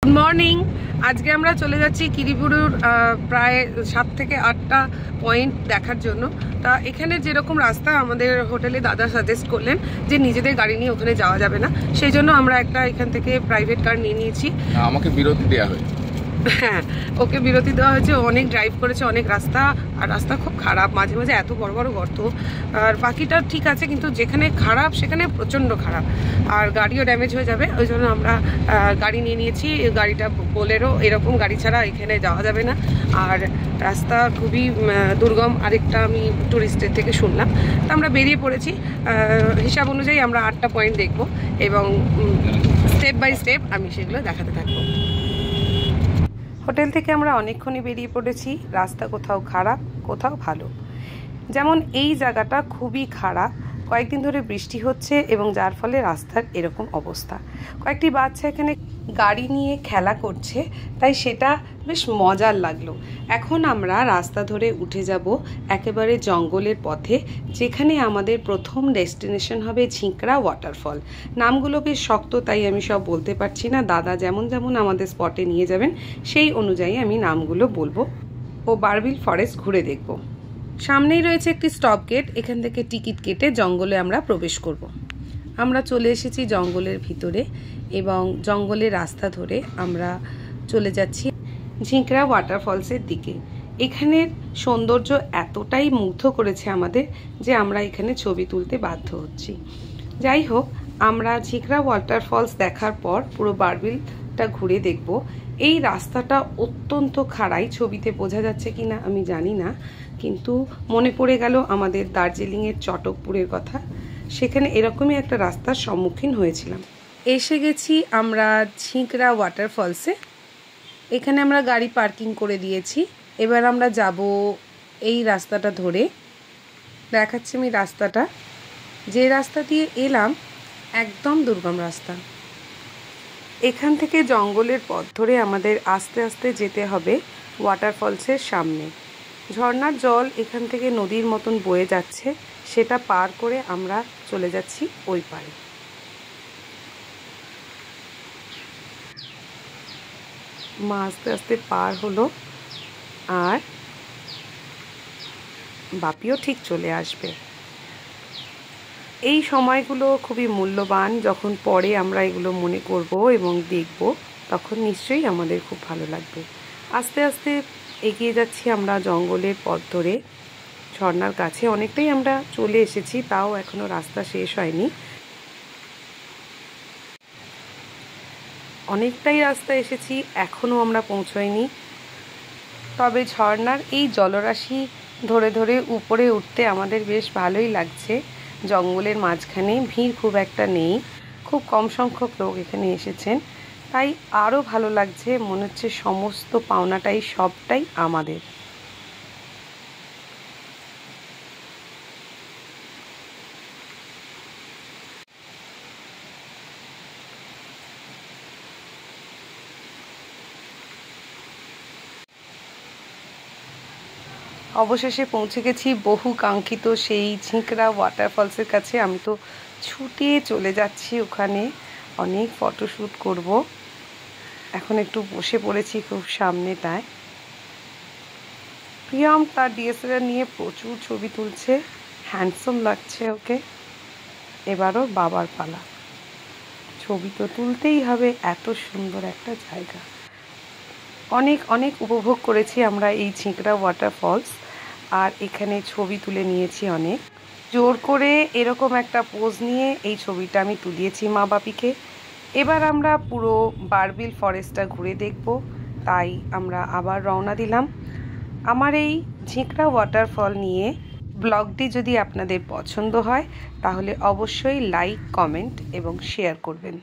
Good morning. আজকে আমরা চলে যাচ্ছি কিরিবুরুর প্রায় 7 থেকে 8টা পয়েন্ট দেখার জন্য। তা এখানে যেরকম রাস্তা আমাদের হোটেলে দাদা সাজেস্ট করলেন যে নিজেদের গাড়ি নিয়ে ওখানে যাওয়া যাবে না, সেই জন্য আমরা একটা এখান থেকে প্রাইভেট কার নিয়ে নিয়েছি। আমাকে বিরতি দেওয়া হয়েছে। হ্যাঁ, ওকে বিরতি দেওয়া হয়েছে। অনেক ড্রাইভ করেছে, অনেক রাস্তা, আর রাস্তা খুব খারাপ, মাঝে মাঝে এত বড় বড় গর্ত। আর বাকিটা ঠিক আছে, কিন্তু যেখানে খারাপ সেখানে প্রচণ্ড খারাপ, আর গাড়িও ড্যামেজ হয়ে যাবে। ওই জন্য আমরা গাড়ি নিয়ে নিয়েছি। গাড়িটা বোলেরো, এরকম গাড়ি ছাড়া এখানে যাওয়া যাবে না। আর রাস্তা খুবই দুর্গম, আরেকটা আমি ট্যুরিস্টের থেকে শুনলাম। তা আমরা বেরিয়ে পড়েছি। হিসাব অনুযায়ী আমরা 8টা পয়েন্ট দেখব এবং স্টেপ বাই স্টেপ আমি সেগুলো দেখাতে থাকবো। হোটেল থেকে আমরা অনেকক্ষণই বেরিয়ে পড়েছি। রাস্তা কোথাও খারাপ, কোথাও ভালো। যেমন এই জায়গাটা খুবই খারাপ, কয়েকদিন ধরে বৃষ্টি হচ্ছে এবং যার ফলে রাস্তার এরকম অবস্থা। কয়েকটি বাচ্চা এখানে গাড়ি নিয়ে খেলা করছে, তাই সেটা বেশ মজার লাগলো। এখন আমরা রাস্তা ধরে উঠে যাব একেবারে জঙ্গলের পথে, যেখানে আমাদের প্রথম ডেস্টিনেশন হবে ঝিঁকড়া ওয়াটারফল। নামগুলো বেশ শক্ত, তাই আমি সব বলতে পারছি না। দাদা যেমন যেমন আমাদের স্পটে নিয়ে যাবেন সেই অনুযায়ী আমি নামগুলো বলবো ও বারবিল ফরেস্ট ঘুরে দেখব। সামনেই রয়েছে একটি স্টপ গেট, এখান থেকে টিকিট কেটে জঙ্গলে আমরা প্রবেশ করব। আমরা চলে এসেছি জঙ্গলের ভিতরে এবং জঙ্গলের রাস্তা ধরে আমরা চলে যাচ্ছি ঝিঁকড়া ওয়াটারফলসের দিকে। এখানের সৌন্দর্য এতটাই মুগ্ধ করেছে আমাদের যে আমরা এখানে ছবি তুলতে বাধ্য হচ্ছি। যাই হোক, আমরা ঝিঁকড়া ওয়াটারফলস দেখার পর পুরো বারবিলটা ঘুরে দেখব। এই রাস্তাটা অত্যন্ত খাড়াই, ছবিতে বোঝা যাচ্ছে কিনা আমি জানি না, কিন্তু মনে পড়ে গেল আমাদের দার্জিলিংয়ের চটকপুরের কথা। সেখানে এরকমই একটা রাস্তার সম্মুখীন হয়েছিলাম। এসে গেছি আমরা ঝিঁকড়া ওয়াটারফলসে। এখানে আমরা গাড়ি পার্কিং করে দিয়েছি। এবার আমরা যাব এই রাস্তাটা ধরে। দেখাচ্ছি আমি রাস্তাটা, যে রাস্তা দিয়ে এলাম একদম দুর্গম রাস্তা। এখান থেকে জঙ্গলের পথ ধরে আমাদের আস্তে আস্তে যেতে হবে ওয়াটারফলসের সামনে। ঝর্ণার জল এখান থেকে নদীর মতন বয়ে যাচ্ছে, সেটা পার করে আমরা চলে যাচ্ছি ওই পারে। মা আস্তে আস্তে পার হলো, আর বাপিও ঠিক চলে আসবে। এই সময়গুলো খুবই মূল্যবান, যখন পরে আমরা এগুলো মনে করব এবং দেখব, তখন নিশ্চয়ই আমাদের খুব ভালো লাগবে। আস্তে আস্তে এগিয়ে যাচ্ছি আমরা জঙ্গলের পথ ধরে। ঝর্ণার কাছে অনেকটাই আমরা চলে এসেছি, তাও এখনো রাস্তা শেষ হয়নি। অনেকটাই রাস্তা এসেছি, এখনো আমরা পৌঁছাইনি। তবে ঝর্ণার এই জলরাশি ধরে ধরে উপরে উঠতে আমাদের বেশ ভালোই লাগছে। জঙ্গলের মাঝখানে ভিড় খুব একটা নেই, খুব কম সংখ্যক লোক এখানে এসেছেন, তাই আরও ভালো লাগছে। মনে হচ্ছে সমস্ত পাওনাটাই সবটাই আমাদের। অবশেষে পৌঁছে গেছি বহু কাঙ্ক্ষিত সেই ঝিঁকড়া ওয়াটারফলসের কাছে। আমি তো ছুটে চলে যাচ্ছি ওখানে, অনেক ফটোশ্যুট করব। এখন একটু বসে পড়েছি খুব সামনেটায়। প্রিয়ম তার ডিএসএলআর নিয়ে প্রচুর ছবি তুলছে, হ্যান্ডসাম লাগছে ওকে। এবারও বাবার পালা, ছবি তো তুলতেই হবে, এত সুন্দর একটা জায়গা। অনেক অনেক উপভোগ করেছি আমরা এই ঝিঁকড়া ওয়াটারফলস, আর এখানে ছবি তুলে নিয়েছি অনেক। জোর করে এরকম একটা পোজ নিয়ে এই ছবিটা আমি তুলিয়েছি মা বাপিকে। এবার আমরা পুরো বারবিল ফরেস্টটা ঘুরে দেখব, তাই আমরা আবার রওনা দিলাম। আমার এই ঝিঁকড়া ওয়াটারফল নিয়ে ব্লগটি যদি আপনাদের পছন্দ হয় তাহলে অবশ্যই লাইক, কমেন্ট এবং শেয়ার করবেন।